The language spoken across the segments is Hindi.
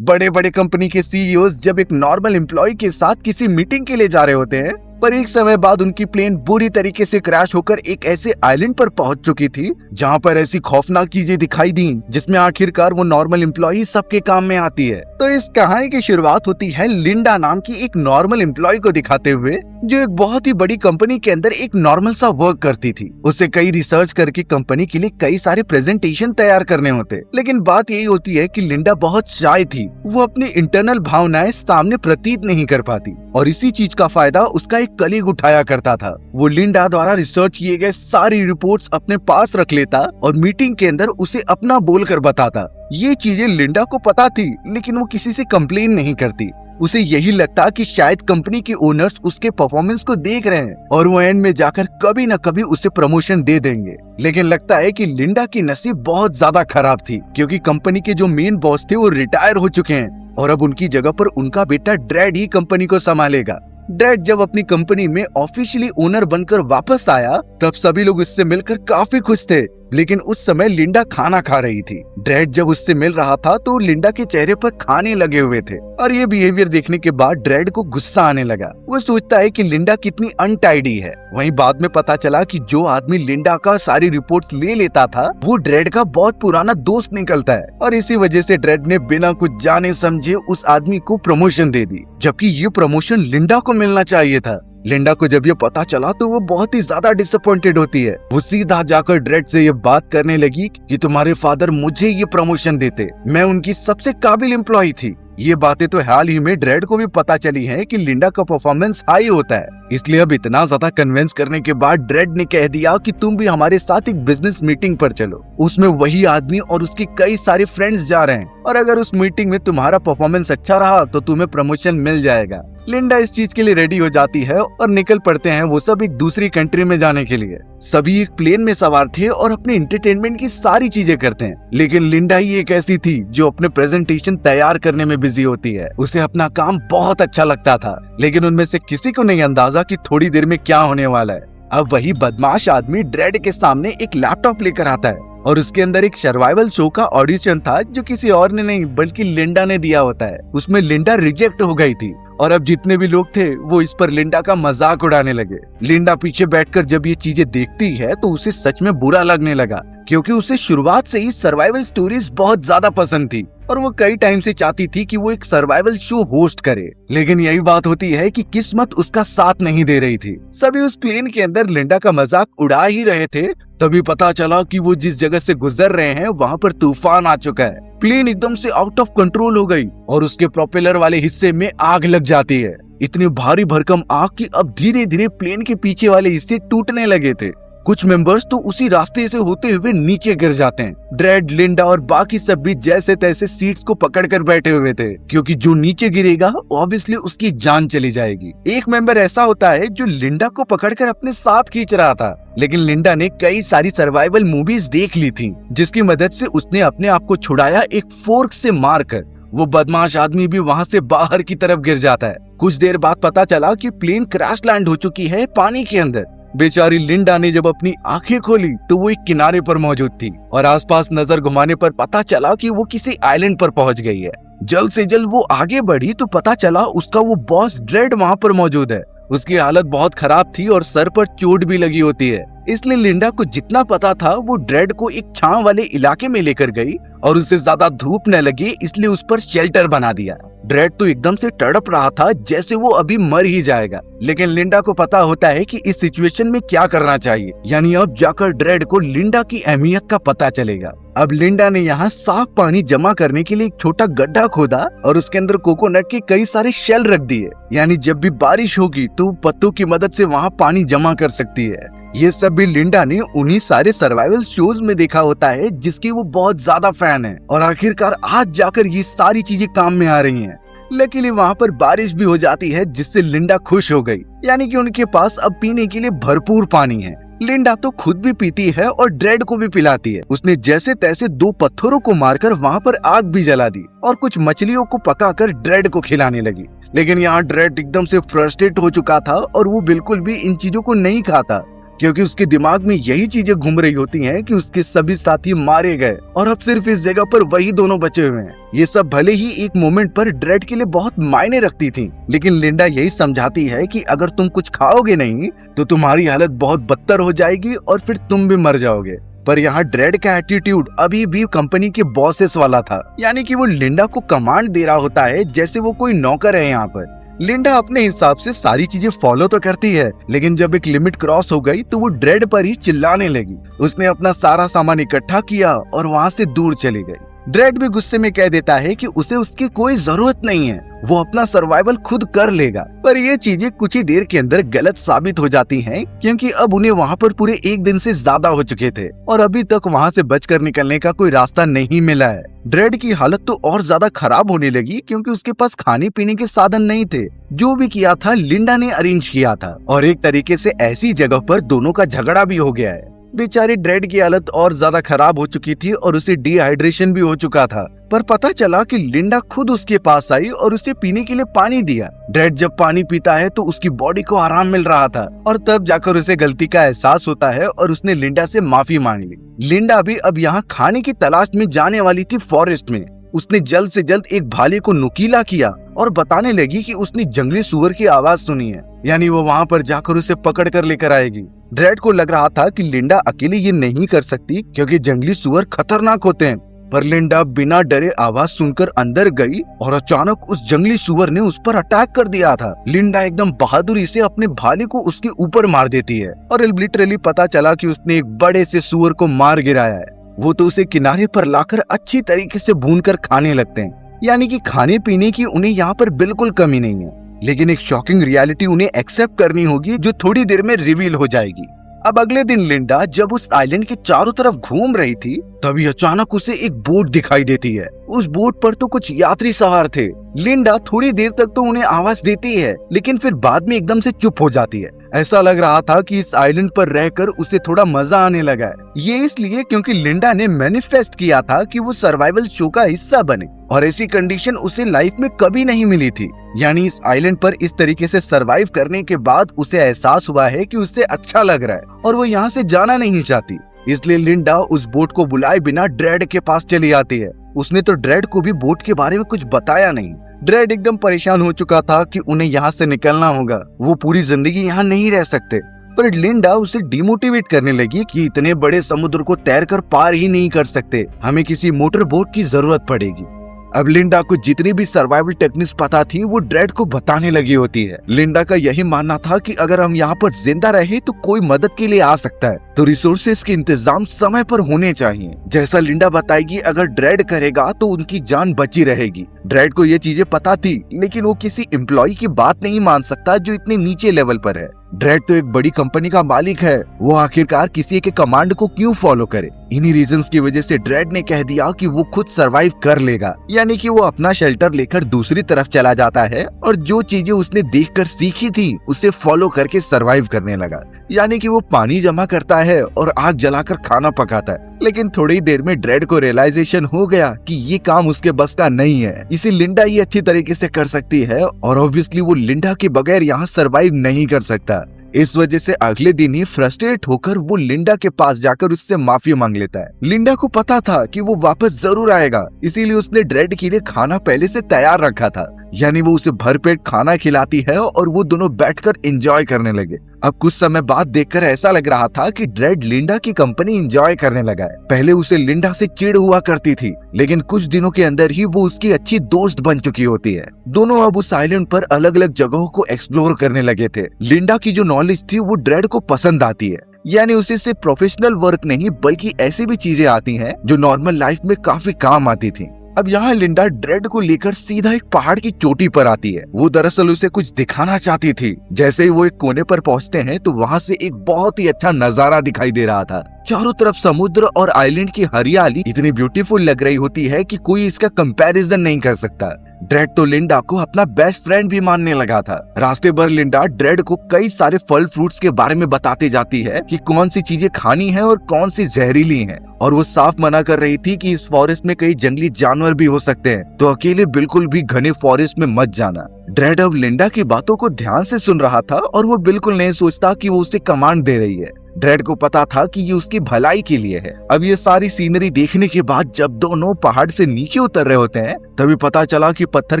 बड़े बड़े कंपनी के सीईओज जब एक नॉर्मल एम्प्लॉय के साथ किसी मीटिंग के लिए जा रहे होते हैं, पर एक समय बाद उनकी प्लेन बुरी तरीके से क्रैश होकर एक ऐसे आइलैंड पर पहुंच चुकी थी जहां पर ऐसी खौफनाक चीजें दिखाई दी जिसमें आखिरकार वो नॉर्मल एम्प्लॉय सबके काम में आती है। तो इस कहानी की शुरुआत होती है लिंडा नाम की एक नॉर्मल एम्प्लॉय को दिखाते हुए, जो एक बहुत ही बड़ी कंपनी के अंदर एक नॉर्मल सा वर्क करती थी। उसे कई रिसर्च करके कंपनी के लिए कई सारे प्रेजेंटेशन तैयार करने होते, लेकिन बात यही होती है कि लिंडा बहुत शाय थी। वो अपनी इंटरनल भावनाएं सामने प्रतीत नहीं कर पाती और इसी चीज का फायदा उसका एक कलीग उठाया करता था। वो लिंडा द्वारा रिसर्च किए गए सारी रिपोर्ट्स अपने पास रख लेता और मीटिंग के अंदर उसे अपना बोलकर बताता। ये चीजें लिंडा को पता थी, लेकिन वो किसी से कंप्लेन नहीं करती। उसे यही लगता कि शायद कंपनी के ओनर्स उसके परफॉर्मेंस को देख रहे हैं और वो एंड में जाकर कभी न कभी उसे प्रमोशन दे देंगे। लेकिन लगता है कि लिंडा की नसीब बहुत ज्यादा खराब थी, क्योंकि कंपनी के जो मेन बॉस थे वो रिटायर हो चुके हैं और अब उनकी जगह पर उनका बेटा ड्रेड ही कंपनी को संभालेगा। ड्रेड जब अपनी कंपनी में ऑफिशियली ओनर बनकर वापस आया, तब सभी लोग उससे मिलकर काफी खुश थे, लेकिन उस समय लिंडा खाना खा रही थी। ड्रेड जब उससे मिल रहा था तो लिंडा के चेहरे पर खाने लगे हुए थे और ये बिहेवियर देखने के बाद ड्रेड को गुस्सा आने लगा। वो सोचता है कि लिंडा कितनी अनटाइडी है। वहीं बाद में पता चला कि जो आदमी लिंडा का सारी रिपोर्ट्स ले लेता था वो ड्रेड का बहुत पुराना दोस्त निकलता है और इसी वजह से ड्रेड ने बिना कुछ जाने समझे उस आदमी को प्रमोशन दे दी, जबकि ये प्रमोशन लिंडा को मिलना चाहिए था। लिंडा को जब ये पता चला तो वो बहुत ही ज्यादा डिसअपॉइंटेड होती है। वो सीधा जाकर ड्रेड से ये बात करने लगी कि तुम्हारे फादर मुझे ये प्रमोशन देते, मैं उनकी सबसे काबिल एम्प्लॉय थी। ये बातें तो हाल ही में ड्रेड को भी पता चली हैं कि लिंडा का परफॉर्मेंस हाई होता है, इसलिए अब इतना ज्यादा कन्विंस करने के बाद ड्रेड ने कह दिया कि तुम भी हमारे साथ एक बिजनेस मीटिंग पर चलो। उसमें वही आदमी और उसके कई सारे फ्रेंड्स जा रहे हैं और अगर उस मीटिंग में तुम्हारा परफॉर्मेंस अच्छा रहा तो तुम्हें प्रमोशन मिल जाएगा। लिंडा इस चीज के लिए रेडी हो जाती है और निकल पड़ते हैं वो सब एक दूसरी कंट्री में जाने के लिए। सभी एक प्लेन में सवार थे और अपने एंटरटेनमेंट की सारी चीजें करते हैं, लेकिन लिंडा ही एक ऐसी थी जो अपने प्रेजेंटेशन तैयार करने में बिजी होती है। उसे अपना काम बहुत अच्छा लगता था, लेकिन उनमें से किसी को नहीं अंदाजा कि थोड़ी देर में क्या होने वाला है। अब वही बदमाश आदमी ड्रेड के सामने एक लैपटॉप लेकर आता है और उसके अंदर एक सर्वाइवल शो का ऑडिशन था जो किसी और ने नहीं बल्कि लिंडा ने दिया होता है। उसमें लिंडा रिजेक्ट हो गई थी और अब जितने भी लोग थे वो इस पर लिंडा का मजाक उड़ाने लगे। लिंडा पीछे बैठकर जब ये चीजें देखती है तो उसे सच में बुरा लगने लगा, क्योंकि उसे शुरुआत से ही सर्वाइवल स्टोरीज बहुत ज्यादा पसंद थी और वो कई टाइम से चाहती थी कि वो एक सर्वाइवल शो होस्ट करे। लेकिन यही बात होती है कि किस्मत उसका साथ नहीं दे रही थी। सभी उस प्लेन के अंदर लिंडा का मजाक उड़ा ही रहे थे, तभी पता चला कि वो जिस जगह से गुजर रहे हैं वहाँ पर तूफान आ चुका है। प्लेन एकदम से आउट ऑफ कंट्रोल हो गई और उसके प्रोपेलर वाले हिस्से में आग लग जाती है। इतनी भारी भरकम आग कि अब धीरे धीरे प्लेन के पीछे वाले हिस्से टूटने लगे थे। कुछ मेंबर्स तो उसी रास्ते से होते हुए नीचे गिर जाते हैं। ड्रेड, लिंडा और बाकी सब भी जैसे तैसे सीट्स को पकड़कर बैठे हुए थे, क्योंकि जो नीचे गिरेगा ऑब्वियसली उसकी जान चली जाएगी। एक मेंबर ऐसा होता है जो लिंडा को पकड़कर अपने साथ खींच रहा था, लेकिन लिंडा ने कई सारी सर्वाइवल मूवीज देख ली थी, जिसकी मदद से उसने अपने आप को छुड़ाया एक फोर्क से मारकर। वो बदमाश आदमी भी वहाँ से बाहर की तरफ गिर जाता है। कुछ देर बाद पता चला कि प्लेन क्रैश लैंड हो चुकी है पानी के अंदर। बेचारी लिंडा ने जब अपनी आंखें खोली तो वो एक किनारे पर मौजूद थी और आसपास नजर घुमाने पर पता चला कि वो किसी आइलैंड पर पहुंच गई है। जल्द से जल्द वो आगे बढ़ी तो पता चला उसका वो बॉस ड्रेड वहां पर मौजूद है। उसकी हालत बहुत खराब थी और सर पर चोट भी लगी होती है, इसलिए लिंडा को जितना पता था वो ड्रेड को एक छांव वाले इलाके में लेकर गई और उसे ज्यादा धूप न लगे इसलिए उस पर शेल्टर बना दिया। ड्रेड तो एकदम से तड़प रहा था जैसे वो अभी मर ही जाएगा, लेकिन लिंडा को पता होता है कि इस सिचुएशन में क्या करना चाहिए, यानी अब जाकर ड्रेड को लिंडा की अहमियत का पता चलेगा। अब लिंडा ने यहाँ साफ पानी जमा करने के लिए एक छोटा गड्ढा खोदा और उसके अंदर कोकोनट के कई सारे शेल रख दिए, यानी जब भी बारिश होगी तो पत्तों की मदद से वहाँ पानी जमा कर सकती है। ये सब भी लिंडा ने उन्हीं सारे सर्वाइवल शोज में देखा होता है जिसकी वो बहुत ज्यादा फैन है और आखिरकार आज जाकर ये सारी चीजें काम में आ रही हैं। लकीली वहाँ पर बारिश भी हो जाती है जिससे लिंडा खुश हो गई, यानी कि उनके पास अब पीने के लिए भरपूर पानी है। लिंडा तो खुद भी पीती है और ड्रेड को भी पिलाती है। उसने जैसे तैसे 2 पत्थरों को मारकर वहाँ पर आग भी जला दी और कुछ मछलियों को पकाकर ड्रेड को खिलाने लगी। लेकिन यहाँ ड्रेड एकदम से फ्रस्ट्रेट हो चुका था और वो बिल्कुल भी इन चीजों को नहीं खाता। क्योंकि उसके दिमाग में यही चीजें घूम रही होती हैं कि उसके सभी साथी मारे गए और अब सिर्फ इस जगह पर वही दोनों बचे हुए हैं। ये सब भले ही एक मोमेंट पर ड्रेड के लिए बहुत मायने रखती थी, लेकिन लिंडा यही समझाती है कि अगर तुम कुछ खाओगे नहीं तो तुम्हारी हालत बहुत बदतर हो जाएगी और फिर तुम भी मर जाओगे। पर यहाँ ड्रेड का एटीट्यूड अभी भी कंपनी के बॉसेस वाला था, यानी कि वो लिंडा को कमांड दे रहा होता है जैसे वो कोई नौकर है। यहाँ पर लिंडा अपने हिसाब से सारी चीजें फॉलो तो करती है, लेकिन जब एक लिमिट क्रॉस हो गई तो वो ड्रेड पर ही चिल्लाने लगी। उसने अपना सारा सामान इकट्ठा किया और वहाँ से दूर चली गई। ड्रेड भी गुस्से में कह देता है कि उसे उसकी कोई जरूरत नहीं है, वो अपना सर्वाइवल खुद कर लेगा। पर ये चीजें कुछ ही देर के अंदर गलत साबित हो जाती हैं, क्योंकि अब उन्हें वहाँ पर पूरे एक दिन से ज्यादा हो चुके थे और अभी तक वहाँ से बचकर निकलने का कोई रास्ता नहीं मिला है। ड्रेड की हालत तो और ज्यादा खराब होने लगी क्योंकि उसके पास खाने पीने के साधन नहीं थे। जो भी किया था लिंडा ने अरेंज किया था और एक तरीके से ऐसी जगह पर दोनों का झगड़ा भी हो गया है। बेचारी ड्रेड की हालत और ज्यादा खराब हो चुकी थी और उसे डिहाइड्रेशन भी हो चुका था। पर पता चला कि लिंडा खुद उसके पास आई और उसे पीने के लिए पानी दिया। ड्रेड जब पानी पीता है तो उसकी बॉडी को आराम मिल रहा था और तब जाकर उसे गलती का एहसास होता है और उसने लिंडा से माफी मांग ली। लिंडा भी अब यहाँ खाने की तलाश में जाने वाली थी फॉरेस्ट में। उसने जल्द से जल्द एक भाले को नुकीला किया और बताने लगी कि उसने जंगली सुअर की आवाज सुनी है, यानी वो वहाँ पर जाकर उसे पकड़ कर लेकर आएगी। ड्रेड को लग रहा था कि लिंडा अकेले ये नहीं कर सकती क्योंकि जंगली सुअर खतरनाक होते हैं, पर लिंडा बिना डरे आवाज सुनकर अंदर गई और अचानक उस जंगली सुअर ने उस पर अटैक कर दिया था। लिंडा एकदम बहादुरी से अपने भाले को उसके ऊपर मार देती है और लिटरली पता चला कि उसने एक बड़े से सुअर को मार गिराया है। वो तो उसे किनारे पर लाकर अच्छी तरीके से भूनकर खाने लगते हैं, यानी कि खाने पीने की उन्हें यहाँ पर बिल्कुल कमी नहीं है। लेकिन एक शॉकिंग रियलिटी उन्हें एक्सेप्ट करनी होगी जो थोड़ी देर में रिवील हो जाएगी। अब अगले दिन लिंडा जब उस आइलैंड के चारों तरफ घूम रही थी तभी अचानक उसे एक बोट दिखाई देती है। उस बोट पर तो कुछ यात्री सवार थे। लिंडा थोड़ी देर तक तो उन्हें आवाज देती है, लेकिन फिर बाद में एकदम से चुप हो जाती है। ऐसा लग रहा था कि इस आइलैंड पर रहकर उसे थोड़ा मजा आने लगा है। ये इसलिए क्योंकि लिंडा ने मैनिफेस्ट किया था कि वो सर्वाइवल शो का हिस्सा बने और ऐसी कंडीशन उसे लाइफ में कभी नहीं मिली थी। यानी इस आइलैंड पर इस तरीके से सरवाइव करने के बाद उसे एहसास हुआ है कि उसे अच्छा लग रहा है और वो यहाँ से जाना नहीं चाहती। इसलिए लिंडा उस बोट को बुलाए बिना ड्रेड के पास चली आती है। उसने तो ड्रेड को भी बोट के बारे में कुछ बताया नहीं। ड्रेड एकदम परेशान हो चुका था कि उन्हें यहाँ से निकलना होगा, वो पूरी जिंदगी यहाँ नहीं रह सकते। पर लिंडा उसे डिमोटिवेट करने लगी कि इतने बड़े समुद्र को तैरकर पार ही नहीं कर सकते, हमें किसी मोटर बोट की जरूरत पड़ेगी। अब लिंडा को जितनी भी सर्वाइवल टेक्निक्स पता थी वो ड्रेड को बताने लगी होती है। लिंडा का यही मानना था कि अगर हम यहाँ पर जिंदा रहे तो कोई मदद के लिए आ सकता है, तो रिसोर्सेज के इंतजाम समय पर होने चाहिए। जैसा लिंडा बताएगी अगर ड्रेड करेगा तो उनकी जान बची रहेगी। ड्रेड को ये चीजें पता थी, लेकिन वो किसी एम्प्लॉय की बात नहीं मान सकता जो इतने नीचे लेवल पर है। ड्रेड तो एक बड़ी कंपनी का मालिक है, वो आखिरकार किसी के कमांड को क्यों फॉलो करे। इन्हीं रीजंस की वजह से ड्रेड ने कह दिया कि वो खुद सरवाइव कर लेगा, यानी कि वो अपना शेल्टर लेकर दूसरी तरफ चला जाता है और जो चीजें उसने देखकर सीखी थी उसे फॉलो करके सरवाइव करने लगा। यानी कि वो पानी जमा करता है और आग जलाकर खाना पकाता है। लेकिन थोड़ी देर में ड्रेड को रियलाइजेशन हो गया कि ये काम उसके बस का नहीं है, इसे लिंडा ही अच्छी तरीके से कर सकती है और ऑब्वियसली वो लिंडा के बगैर यहाँ सरवाइव नहीं कर सकता। इस वजह से अगले दिन ही फ्रस्ट्रेट होकर वो लिंडा के पास जाकर उससे माफी मांग लेता है। लिंडा को पता था कि वो वापस जरूर आएगा, इसीलिए उसने ड्रेड के लिए खाना पहले से तैयार रखा था, यानी वो उसे भरपेट खाना खिलाती है और वो दोनों बैठकर एंजॉय करने लगे। अब कुछ समय बाद देखकर ऐसा लग रहा था कि ड्रेड लिंडा की कंपनी एंजॉय करने लगा है। पहले उसे लिंडा से चिढ़ हुआ करती थी, लेकिन कुछ दिनों के अंदर ही वो उसकी अच्छी दोस्त बन चुकी होती है। दोनों अब उस आइलैंड पर अलग अलग जगहों को एक्सप्लोर करने लगे थे। लिंडा की जो नॉलेज थी वो ड्रेड को पसंद आती है, यानी उसे सिर्फ प्रोफेशनल वर्क नहीं बल्कि ऐसी भी चीजें आती हैं जो नॉर्मल लाइफ में काफी काम आती थी। अब यहाँ लिंडा ड्रेड को लेकर सीधा एक पहाड़ की चोटी पर आती है। वो दरअसल उसे कुछ दिखाना चाहती थी। जैसे ही वो एक कोने पर पहुँचते हैं तो वहाँ से एक बहुत ही अच्छा नजारा दिखाई दे रहा था। चारों तरफ समुद्र और आइलैंड की हरियाली इतनी ब्यूटीफुल लग रही होती है कि कोई इसका कंपैरिजन नहीं कर सकता। ड्रेड तो लिंडा को अपना बेस्ट फ्रेंड भी मानने लगा था। रास्ते भर लिंडा ड्रेड को कई सारे फल फ्रूट्स के बारे में बताती जाती है कि कौन सी चीजें खानी है और कौन सी जहरीली हैं। और वो साफ मना कर रही थी कि इस फॉरेस्ट में कई जंगली जानवर भी हो सकते हैं, तो अकेले बिल्कुल भी घने फॉरेस्ट में मत जाना। ड्रेड अब लिंडा की बातों को ध्यान से सुन रहा था और वो बिल्कुल नहीं सोचता कि वो उसे कमांड दे रही है। ड्रेड को पता था कि ये उसकी भलाई के लिए है। अब ये सारी सीनरी देखने के बाद जब दोनों पहाड़ से नीचे उतर रहे होते हैं तभी पता चला कि पत्थर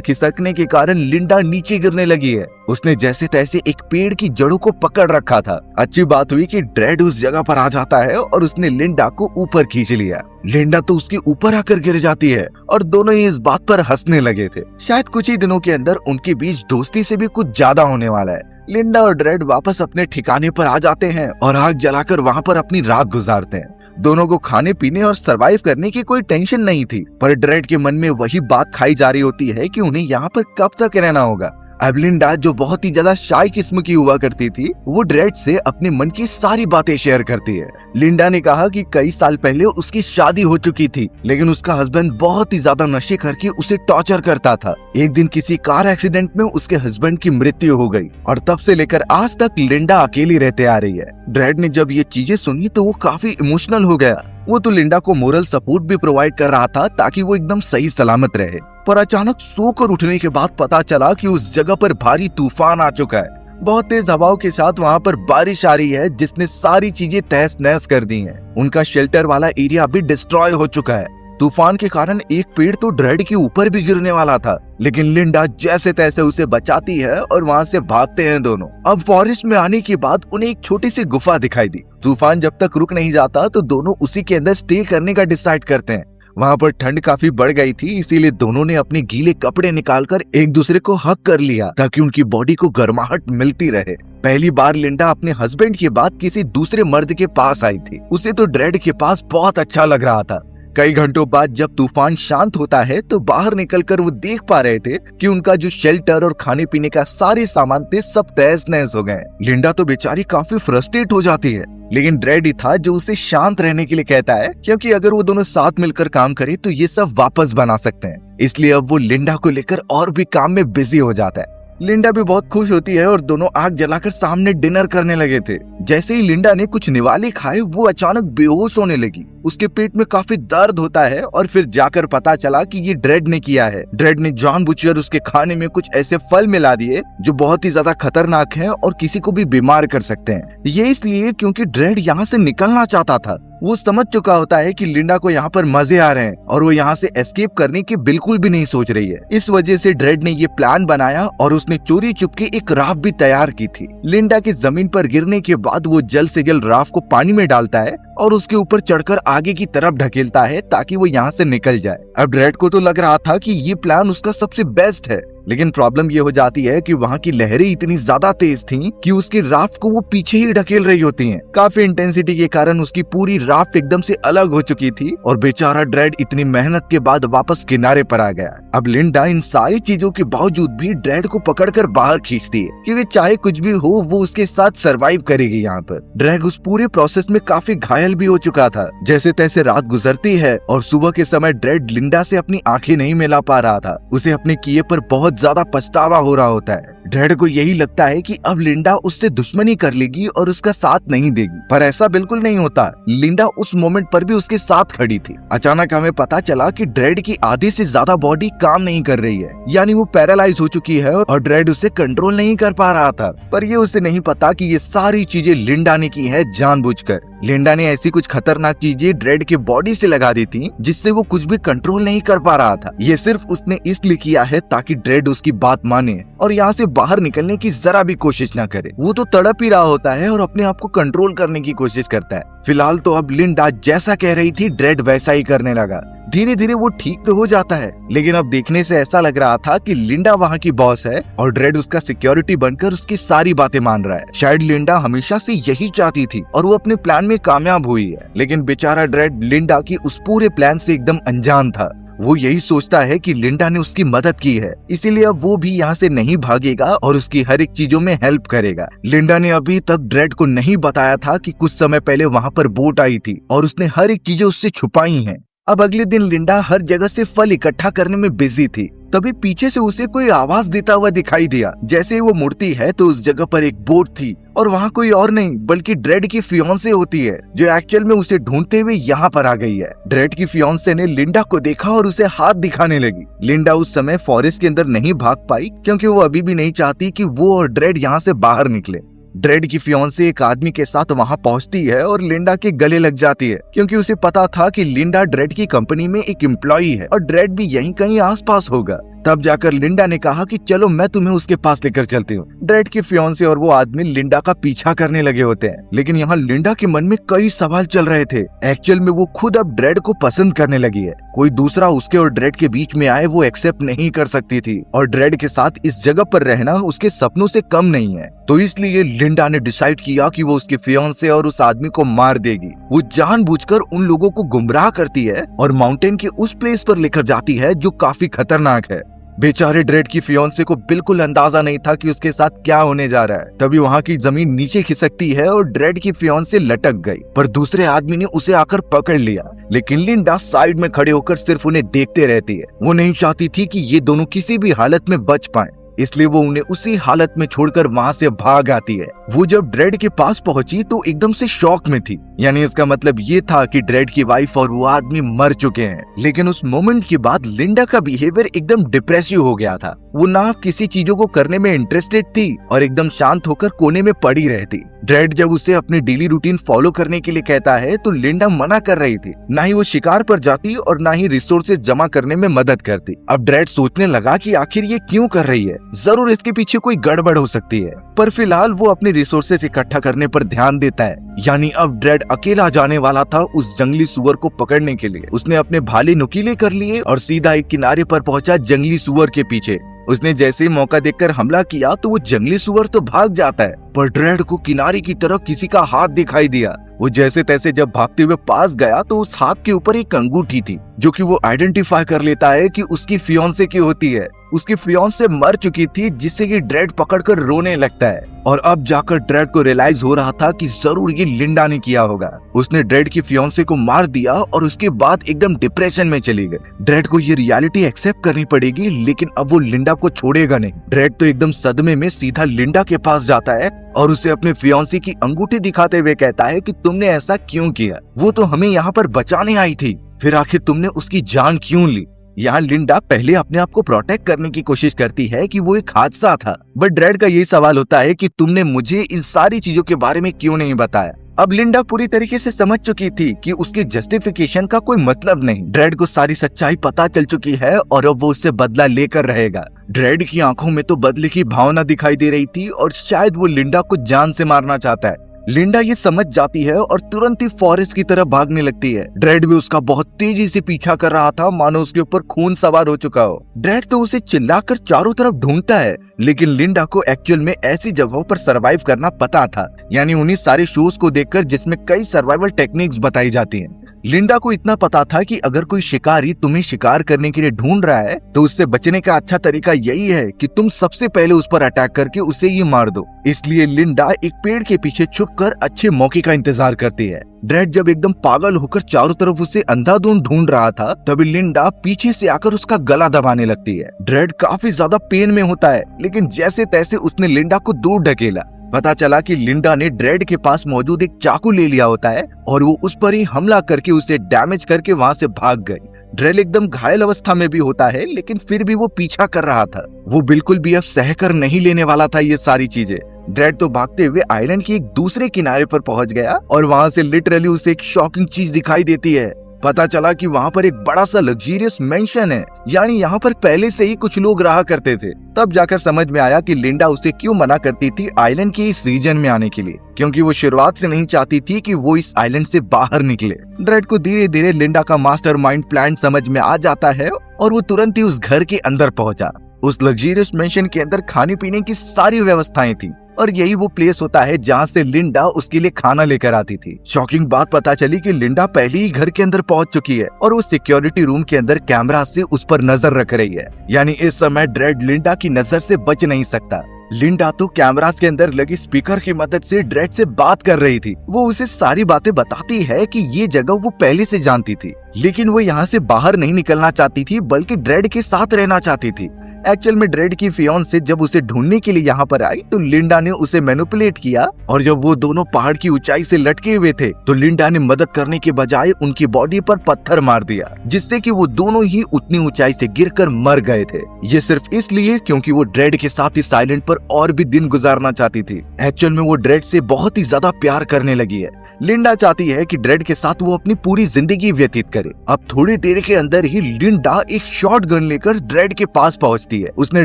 खिसकने के कारण लिंडा नीचे गिरने लगी है। उसने जैसे तैसे एक पेड़ की जड़ों को पकड़ रखा था। अच्छी बात हुई कि ड्रेड उस जगह पर आ जाता है और उसने लिंडा को ऊपर खींच लिया। लिंडा तो उसके ऊपर आकर गिर जाती है और दोनों ही इस बात पर हंसने लगे थे। शायद कुछ ही दिनों के अंदर उनके बीच दोस्ती से भी कुछ ज्यादा होने वाला है। लिंडा और ड्रेड वापस अपने ठिकाने पर आ जाते हैं और आग जलाकर वहाँ पर अपनी रात गुजारते हैं। दोनों को खाने पीने और सरवाइव करने की कोई टेंशन नहीं थी, पर ड्रेड के मन में वही बात खाई जा रही होती है कि उन्हें यहाँ पर कब तक रहना होगा। अब लिंडा जो बहुत ही ज्यादा शाय किस्म की हुआ करती थी, वो ड्रेड से अपने मन की सारी बातें शेयर करती है। लिंडा ने कहा कि कई साल पहले उसकी शादी हो चुकी थी, लेकिन उसका हस्बैंड बहुत ही ज्यादा नशे करके उसे टॉर्चर करता था। एक दिन किसी कार एक्सीडेंट में उसके हस्बैंड की मृत्यु हो गई और तब से लेकर आज तक लिंडा अकेली रहते आ रही है। ड्रेड ने जब ये चीजें सुनी तो वो काफी इमोशनल हो गया। वो तो लिंडा को मोरल सपोर्ट भी प्रोवाइड कर रहा था ताकि वो एकदम सही सलामत रहे, पर अचानक सोकर उठने के बाद पता चला कि उस जगह पर भारी तूफान आ चुका है। बहुत तेज हवाओं के साथ वहाँ पर बारिश आ रही है जिसने सारी चीजें तहस नहस कर दी हैं। उनका शेल्टर वाला एरिया भी डिस्ट्रॉय हो चुका है। तूफान के कारण एक पेड़ तो ड्रेड के ऊपर भी गिरने वाला था, लेकिन लिंडा जैसे तैसे उसे बचाती है और वहाँ से भागते हैं दोनों। अब फॉरेस्ट में आने के बाद उन्हें एक छोटी सी गुफा दिखाई दी। तूफान जब तक रुक नहीं जाता तो दोनों उसी के अंदर स्टे करने का डिसाइड करते हैं। वहाँ पर ठंड काफी बढ़ गई थी, इसीलिए दोनों ने अपने गीले कपड़े निकालकर एक दूसरे को हग कर लिया ताकि उनकी बॉडी को गर्माहट मिलती रहे। पहली बार लिंडा अपने हस्बैंड के बाद किसी दूसरे मर्द के पास आई थी। उसे तो ड्रेड के पास बहुत अच्छा लग रहा था। कई घंटों बाद जब तूफान शांत होता है तो बाहर निकलकर वो देख पा रहे थे कि उनका जो शेल्टर और खाने पीने का सारे सामान थे सब तहस नहस हो गए। लिंडा तो बेचारी काफी फ्रस्ट्रेट हो जाती है, लेकिन ड्रेड ही था जो उसे शांत रहने के लिए कहता है, क्योंकि अगर वो दोनों साथ मिलकर काम करे तो ये सब वापस बना सकते हैं। इसलिए अब वो लिंडा को लेकर और भी काम में बिजी हो जाता है। लिंडा भी बहुत खुश होती है और दोनों आग जलाकर सामने डिनर करने लगे थे। जैसे ही लिंडा ने कुछ निवाले खाए वो अचानक बेहोश होने लगी। उसके पेट में काफी दर्द होता है और फिर जाकर पता चला कि ये ड्रेड ने किया है। ड्रेड ने जानबूझकर उसके खाने में कुछ ऐसे फल मिला दिए जो बहुत ही ज्यादा खतरनाक हैं और किसी को भी बीमार कर सकते हैं। ये इसलिए क्योंकि ड्रेड यहाँ से निकलना चाहता था। वो समझ चुका होता है कि लिंडा को यहाँ पर मजे आ रहे हैं और वो यहाँ से एस्केप करने की बिल्कुल भी नहीं सोच रही है। इस वजह से ड्रेड ने ये प्लान बनाया और उसने चोरी चुपके एक राफ्ट भी तैयार की थी। लिंडा के जमीन पर गिरने के बाद वो जल्द से जल्द राफ्ट को पानी में डालता है और उसके ऊपर चढ़कर आगे की तरफ ढकेलता है ताकि वो यहाँ से निकल जाए। अब ड्रेड को तो लग रहा था कि ये प्लान उसका सबसे बेस्ट है, लेकिन प्रॉब्लम ये हो जाती है कि वहाँ की लहरें इतनी ज्यादा तेज थीं कि उसकी राफ्ट को वो पीछे ही ढकेल रही होती हैं। काफी इंटेंसिटी के कारण उसकी पूरी राफ्ट एकदम से अलग हो चुकी थी और बेचारा ड्रेड इतनी मेहनत के बाद वापस किनारे पर आ गया। अब लिंडा इन सारी चीजों के बावजूद भी ड्रेड को पकड़कर बाहर खींचती है, क्योंकि चाहे कुछ भी हो वो उसके साथ सरवाइव करेगी। यहाँ पर ड्रेड उस पूरे प्रोसेस में काफी घायल भी हो चुका था। जैसे तैसे रात गुजरती है और सुबह के समय ड्रेड लिंडा से अपनी आंखें नहीं मिला पा रहा था। उसे अपने किए पर बहुत ज्यादा पछतावा हो रहा होता है। ड्रेड को यही लगता है कि अब लिंडा उससे दुश्मनी कर लेगी और उसका साथ नहीं देगी, पर ऐसा बिल्कुल नहीं होता। लिंडा उस मोमेंट पर भी उसके साथ खड़ी थी। अचानक हमें पता चला कि ड्रेड की आधी से ज्यादा बॉडी काम नहीं कर रही है, यानी वो पैरालाइज हो चुकी है और ड्रेड उसे कंट्रोल नहीं कर पा रहा था। पर ये उसे नहीं पता कि ये सारी चीजें लिंडा ने की है जानबूझकर। लिंडा ने ऐसी कुछ खतरनाक चीजें ड्रेड के बॉडी से लगा दी थी जिससे वो कुछ भी कंट्रोल नहीं कर पा रहा था। ये सिर्फ उसने इसलिए किया है ताकि ड्रेड उसकी बात माने और यहाँ से बाहर निकलने की जरा भी कोशिश ना करे। वो तो तड़प ही रहा होता है और अपने आप को कंट्रोल करने की कोशिश करता है। फिलहाल तो अब लिंडा जैसा कह रही थी ड्रेड वैसा ही करने लगा। धीरे धीरे वो ठीक तो हो जाता है, लेकिन अब देखने से ऐसा लग रहा था कि लिंडा वहाँ की बॉस है और ड्रेड उसका सिक्योरिटी बनकर उसकी सारी बातें मान रहा है। शायद लिंडा हमेशा से यही चाहती थी और वो अपने प्लान में कामयाब हुई है, लेकिन बेचारा ड्रेड लिंडा की उस पूरे प्लान से एकदम अनजान था। वो यही सोचता है कि लिंडा ने उसकी मदद की है, इसीलिए अब वो भी यहाँ से नहीं भागेगा और उसकी हर एक चीजों में हेल्प करेगा। लिंडा ने अभी तक ड्रेड को नहीं बताया था कि कुछ समय पहले वहाँ पर बोट आई थी और उसने हर एक चीजें उससे छुपाई हैं। अब अगले दिन लिंडा हर जगह से फल इकट्ठा करने में बिजी थी। तभी पीछे से उसे कोई आवाज देता हुआ दिखाई दिया। जैसे ही वो मुड़ती है तो उस जगह पर एक बोट थी और वहाँ कोई और नहीं बल्कि ड्रेड की फियांसे होती है, जो एक्चुअल में उसे ढूंढते हुए यहाँ पर आ गई है। ड्रेड की फियांसे ने लिंडा को देखा और उसे हाथ दिखाने लगी। लिंडा उस समय फॉरेस्ट के अंदर नहीं भाग पाई क्योंकि वो अभी भी नहीं चाहती कि वो और ड्रेड यहाँ से बाहर निकले। ड्रेड की फियांसे एक आदमी के साथ वहां पहुंचती है और लिंडा के गले लग जाती है, क्योंकि उसे पता था कि लिंडा ड्रेड की कंपनी में एक एम्प्लॉई है और ड्रेड भी यहीं कहीं आसपास होगा। तब जाकर लिंडा ने कहा कि चलो मैं तुम्हें उसके पास लेकर चलती हूँ। ड्रेड की फियांसे और वो आदमी लिंडा का पीछा करने लगे होते हैं, लेकिन यहाँ लिंडा के मन में कई सवाल चल रहे थे। एक्चुअल में वो खुद अब ड्रेड को पसंद करने लगी है, कोई दूसरा उसके और ड्रेड के बीच में आए वो एक्सेप्ट नहीं कर सकती थी, और ड्रेड के साथ इस जगह पर रहना उसके सपनों से कम नहीं है। तो इसलिए लिंडा ने डिसाइड किया कि वो उसके फियांसे और उस आदमी को मार देगी। वो जानबूझकर उन लोगों को गुमराह करती है और माउंटेन के उस प्लेस पर लेकर जाती है जो काफी खतरनाक है। बेचारे ड्रेड की फियांसे को बिल्कुल अंदाजा नहीं था कि उसके साथ क्या होने जा रहा है। तभी वहाँ की जमीन नीचे खिसकती है और ड्रेड की फियांसे लटक गई, पर दूसरे आदमी ने उसे आकर पकड़ लिया। लेकिन लिंडा साइड में खड़े होकर सिर्फ उन्हें देखते रहती है। वो नहीं चाहती थी कि ये दोनों किसी भी हालत में बच पाएं, इसलिए वो उन्हें उसी हालत में छोड़कर वहाँ से भाग आती है। वो जब ड्रेड के पास पहुंची तो एकदम से शॉक में थी, यानी इसका मतलब ये था कि ड्रेड की वाइफ और वो आदमी मर चुके हैं। लेकिन उस मोमेंट के बाद लिंडा का बिहेवियर एकदम डिप्रेसिव हो गया था। वो ना किसी चीजों को करने में इंटरेस्टेड थी और एकदम शांत होकर कोने में पड़ी रहती। ड्रेड जब उसे अपनी डेली रूटीन फॉलो करने के लिए कहता है तो लिंडा मना कर रही थी। ना ही वो शिकार पर जाती और ना ही रिसोर्सेज जमा करने में मदद करती। अब ड्रेड सोचने लगा कि आखिर ये क्यों कर रही है, जरूर इसके पीछे कोई गड़बड़ हो सकती है। पर फिलहाल वो अपने रिसोर्सेज इकट्ठा करने पर ध्यान देता है। यानी अब ड्रेड अकेला जाने वाला था उस जंगली सुअर को पकड़ने के लिए। उसने अपने भाले नुकीले कर लिए और सीधा एक किनारे पर पहुंचा जंगली सुअर के पीछे। उसने जैसे ही मौका देखकर हमला किया तो वो जंगली सुअर तो भाग जाता है, पर ड्रेड को किनारे की तरफ किसी का हाथ दिखाई दिया। वो जैसे तैसे जब भागते हुए पास गया तो उस हाथ के ऊपर एक अंगूठी थी, जो कि वो आइडेंटिफाई कर लेता है कि उसकी फियांसे की होती है। उसकी फियांसे मर चुकी थी, जिससे कि ड्रेड पकड़कर रोने लगता है। और अब जाकर ड्रेड को रियलाइज हो रहा था कि जरूर ये लिंडा ने किया होगा। उसने ड्रेड की फियांसे को मार दिया और उसके बाद एकदम डिप्रेशन में चली गई। ड्रेड को ये रियलिटी एक्सेप्ट करनी पड़ेगी, लेकिन अब वो लिंडा को छोड़ेगा नहीं। ड्रेड तो एकदम सदमे में सीधा लिंडा के पास जाता है और उसे अपने फियांसी की अंगूठी दिखाते हुए कहता है कि तुमने ऐसा क्यों किया, वो तो हमें यहाँ पर बचाने आई थी, फिर आखिर तुमने उसकी जान क्यों ली। यहाँ लिंडा पहले अपने आप को प्रोटेक्ट करने की कोशिश करती है कि वो एक हादसा था, बट ड्रेड का यही सवाल होता है कि तुमने मुझे इन सारी चीजों के बारे में क्यों नहीं बताया। अब लिंडा पूरी तरीके से समझ चुकी थी कि उसके जस्टिफिकेशन का कोई मतलब नहीं। ड्रेड को सारी सच्चाई पता चल चुकी है और अब वो उससे बदला लेकर रहेगा। ड्रेड की आंखों में तो बदले की भावना दिखाई दे रही थी और शायद वो लिंडा को जान से मारना चाहता है। लिंडा ये समझ जाती है और तुरंत ही फॉरेस्ट की तरफ भागने लगती है। ड्रेड भी उसका बहुत तेजी से पीछा कर रहा था, मानो उसके ऊपर खून सवार हो चुका हो। ड्रेड तो उसे चिल्लाकर चारों तरफ ढूंढता है, लेकिन लिंडा को एक्चुअल में ऐसी जगहों पर सरवाइव करना पता था, यानी उन्हीं सारे शोज को देखकर जिसमें कई सर्वाइवल टेक्निक्स बताई जाती हैं। लिंडा को इतना पता था कि अगर कोई शिकारी तुम्हें शिकार करने के लिए ढूंढ रहा है तो उससे बचने का अच्छा तरीका यही है कि तुम सबसे पहले उस पर अटैक करके उसे ये मार दो। इसलिए लिंडा एक पेड़ के पीछे छुपकर अच्छे मौके का इंतजार करती है। ड्रेड जब एकदम पागल होकर चारों तरफ उसे अंधाधुंध ढूंढ रहा था, तभी लिंडा पीछे से आकर उसका गला दबाने लगती है। ड्रेड काफी ज्यादा पेन में होता है, लेकिन जैसे तैसे उसने लिंडा को दूर ढकेला। पता चला कि लिंडा ने ड्रेड के पास मौजूद एक चाकू ले लिया होता है और वो उस पर ही हमला करके उसे डैमेज करके वहाँ से भाग गई। ड्रेड एकदम घायल अवस्था में भी होता है, लेकिन फिर भी वो पीछा कर रहा था। वो बिल्कुल भी अब सहकर नहीं लेने वाला था ये सारी चीजें। ड्रेड तो भागते हुए आइलैंड के एक दूसरे किनारे पर पहुंच गया और वहाँ से लिटरली उसे एक शॉकिंग चीज दिखाई देती है। पता चला कि वहाँ पर एक बड़ा सा लग्जरियस मेंशन है, यानी यहाँ पर पहले से ही कुछ लोग रहा करते थे। तब जाकर समझ में आया कि लिंडा उसे क्यों मना करती थी आइलैंड के इस रीजन में आने के लिए, क्योंकि वो शुरुआत से नहीं चाहती थी कि वो इस आइलैंड से बाहर निकले। ड्रेड को धीरे धीरे लिंडा का मास्टरमाइंड प्लान समझ में आ जाता है और वो तुरंत ही उस घर के अंदर पहुंचा। उस लग्जरियस मेंशन के अंदर खाने पीने की सारी व्यवस्थाएं थी और यही वो प्लेस होता है जहाँ से लिंडा उसके लिए खाना लेकर आती थी। शॉकिंग बात पता चली कि लिंडा पहले ही घर के अंदर पहुंच चुकी है और वो सिक्योरिटी रूम के अंदर कैमरा से उस पर नजर रख रही है, यानी इस समय ड्रेड लिंडा की नजर से बच नहीं सकता। लिंडा तो कैमरास के अंदर लगी स्पीकर की मदद से ड्रेड से बात कर रही थी। वो उसे सारी बातें बताती है कि ये जगह वो पहले से जानती थी, लेकिन वो यहाँ से बाहर नहीं निकलना चाहती थी, बल्कि ड्रेड के साथ रहना चाहती थी। एक्चुअल में ड्रेड की फियांसे जब उसे ढूंढने के लिए यहाँ पर आई तो लिंडा ने उसे मैनिपुलेट किया, और जब वो दोनों पहाड़ की ऊंचाई से लटके हुए थे तो लिंडा ने मदद करने के बजाय उनकी बॉडी पर पत्थर मार दिया, जिससे कि वो दोनों ही उतनी ऊंचाई से गिरकर मर गए थे। ये सिर्फ इसलिए क्योंकि वो ड्रेड के साथ इस आइलैंड पर और भी दिन गुजारना चाहती थी। एक्चुअल में वो ड्रेड से बहुत ही ज्यादा प्यार करने लगी है। लिंडा चाहती है कि ड्रेड के साथ वो अपनी पूरी जिंदगी व्यतीत करे। अब थोड़ी देर के अंदर ही लिंडा एक शॉट गन लेकर ड्रेड के पास पहुंचती है। उसने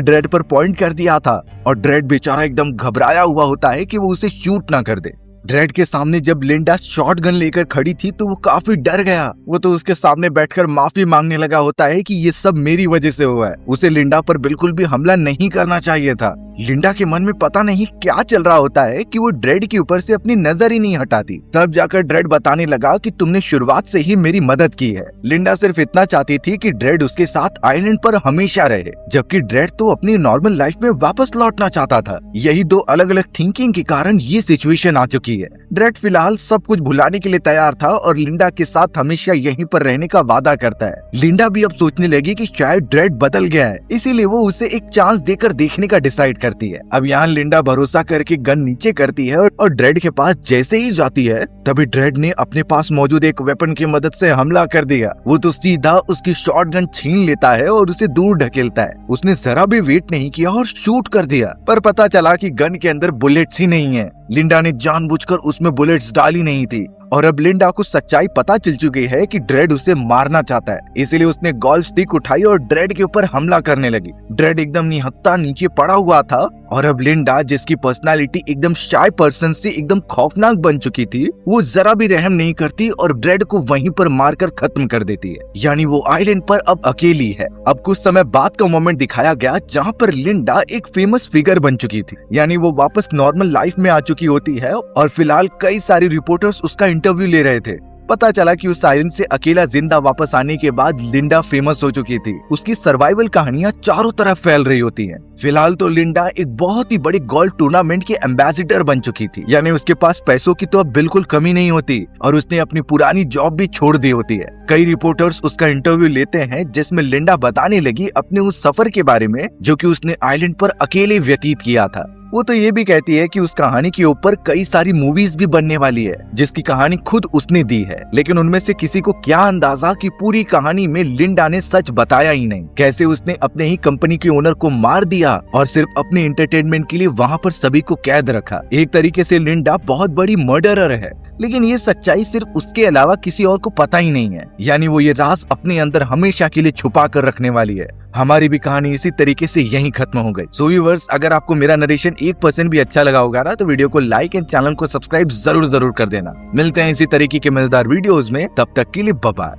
ड्रेड पर पॉइंट कर दिया था और ड्रेड बेचारा एकदम घबराया हुआ होता है कि वो उसे शूट ना कर दे। ड्रेड के सामने जब लिंडा शॉट गन लेकर खड़ी थी तो वो काफी डर गया। वो तो उसके सामने बैठकर माफी मांगने लगा होता है कि ये सब मेरी वजह से हुआ है। उसे लिंडा पर बिल्कुल भी हमला नहीं करना चाहिए था। लिंडा के मन में पता नहीं क्या चल रहा होता है कि वो ड्रेड के ऊपर से अपनी नजर ही नहीं हटाती। तब जाकर ड्रेड बताने लगा कि तुमने शुरुआत से ही मेरी मदद की है। लिंडा सिर्फ इतना चाहती थी कि ड्रेड उसके साथ आइलैंड पर हमेशा रहे, जबकि ड्रेड तो अपनी नॉर्मल लाइफ में वापस लौटना चाहता था। यही दो अलग अलग थिंकिंग के कारण ये सिचुएशन आ चुकी है। ड्रेड फिलहाल सब कुछ भुलाने के लिए तैयार था और लिंडा के साथ हमेशा यहीं पर रहने का वादा करता है। लिंडा भी अब सोचने लगी कि शायद ड्रेड बदल गया है, इसीलिए वो उसे एक चांस देकर देखने का डिसाइड करती है। अब यहाँ लिंडा भरोसा करके गन नीचे करती है और ड्रेड के पास जैसे ही जाती है तभी ड्रेड ने अपने पास मौजूद एक वेपन की मदद से हमला कर दिया। वो तो सीधा उसकी शॉटगन छीन लेता है और उसे दूर ढकेलता है। उसने जरा भी वेट नहीं किया और शूट कर दिया, पर पता चला कि गन के अंदर बुलेट्स ही नहीं है। लिंडा ने जानबूझकर उसमें बुलेट्स डाली नहीं थी और अब लिंडा को सच्चाई पता चल चुकी है कि ड्रेड उसे मारना चाहता है, इसलिए उसने गोल्फ स्टिक उठाई और ड्रेड के ऊपर हमला करने लगी। ड्रेड एकदम निहत्था नीचे पड़ा हुआ था और अब लिंडा, जिसकी पर्सनालिटी एकदम शाय पर्सन से एकदम खौफनाक बन चुकी थी, वो जरा भी रहम नहीं करती और ड्रेड को वहीं पर मारकर खत्म कर देती है। यानी वो आइलैंड पर अब अकेली है। अब कुछ समय बाद का मोमेंट दिखाया गया जहाँ पर लिंडा एक फेमस फिगर बन चुकी थी, यानी वो वापस नॉर्मल लाइफ में आ चुकी होती है और फिलहाल कई सारे रिपोर्टर्स उसका इंटरव्यू ले रहे थे। पता चला कि उस आइलैंड से अकेला जिंदा वापस आने के बाद लिंडा फेमस हो चुकी थी। उसकी सर्वाइवल कहानियां चारों तरफ फैल रही होती हैं। फिलहाल तो लिंडा एक बहुत ही बड़ी गोल्फ टूर्नामेंट की एम्बेसडर बन चुकी थी, यानी उसके पास पैसों की तो अब बिल्कुल कमी नहीं होती और उसने अपनी पुरानी जॉब भी छोड़ दी होती है। कई रिपोर्टर्स उसका इंटरव्यू लेते हैं जिसमें लिंडा बताने लगी अपने उस सफर के बारे में जो कि उसने आइलैंड पर अकेले व्यतीत किया था। वो तो ये भी कहती है कि उस कहानी के ऊपर कई सारी मूवीज भी बनने वाली है जिसकी कहानी खुद उसने दी है, लेकिन उनमें से किसी को क्या अंदाजा कि पूरी कहानी में लिंडा ने सच बताया ही नहीं। कैसे उसने अपने ही कंपनी के ओनर को मार दिया और सिर्फ अपने एंटरटेनमेंट के लिए वहाँ पर सभी को कैद रखा। एक तरीके से लिंडा बहुत बड़ी मर्डरर है, लेकिन ये सच्चाई सिर्फ उसके अलावा किसी और को पता ही नहीं है। यानी वो ये राज अपने अंदर हमेशा के लिए छुपा कर रखने वाली है। हमारी भी कहानी इसी तरीके से यहीं खत्म हो गई। सो व्यूअर्स, अगर आपको मेरा नरेशन 1% भी अच्छा लगा होगा ना तो वीडियो को लाइक एंड चैनल को सब्सक्राइब जरूर कर देना। मिलते हैं इसी तरीके के मजेदार वीडियोस में, तब तक के लिए बाय बाय।